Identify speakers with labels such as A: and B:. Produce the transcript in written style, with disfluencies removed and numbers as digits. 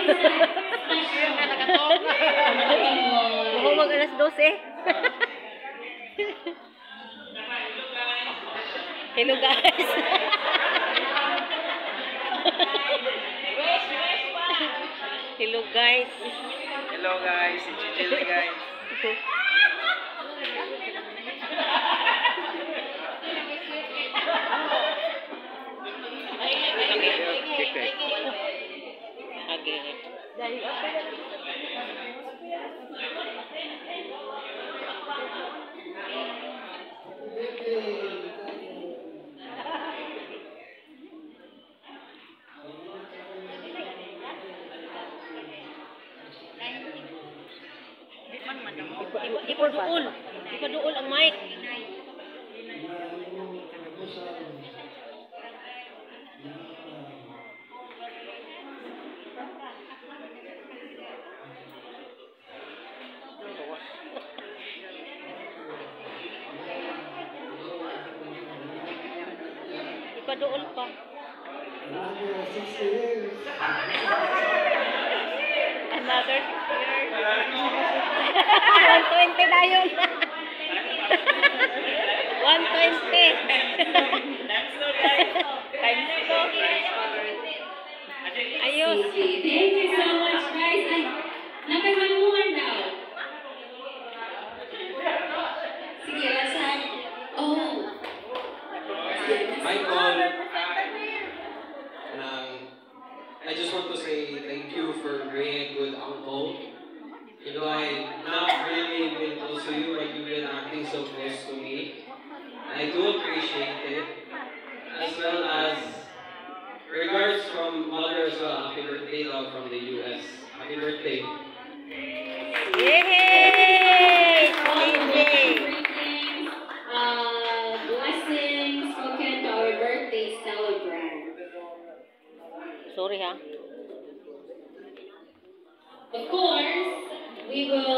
A: Mukhang mag alas 12. Hello guys. Hello guys.
B: Hello guys, si Chichil guys.
A: Ipaduol ang mic. Ipaduol pa. Another 6 years. 120 na yun. 120. Ayos.
C: Thank you so much, guys. Ay, nakakalungan daw. Sige, lasan. Oh.
B: Michael, I just want to say thank you for being a good uncle. You know, I've not really been close to you, but you've been acting so close to me. And I do appreciate it. As well as regards from mother as well. Happy birthday, love, from the US. Happy birthday.
A: Yay!
C: Greetings, blessings spoken to our birthday celebrant.
A: Sorry ha.
C: Of course, we will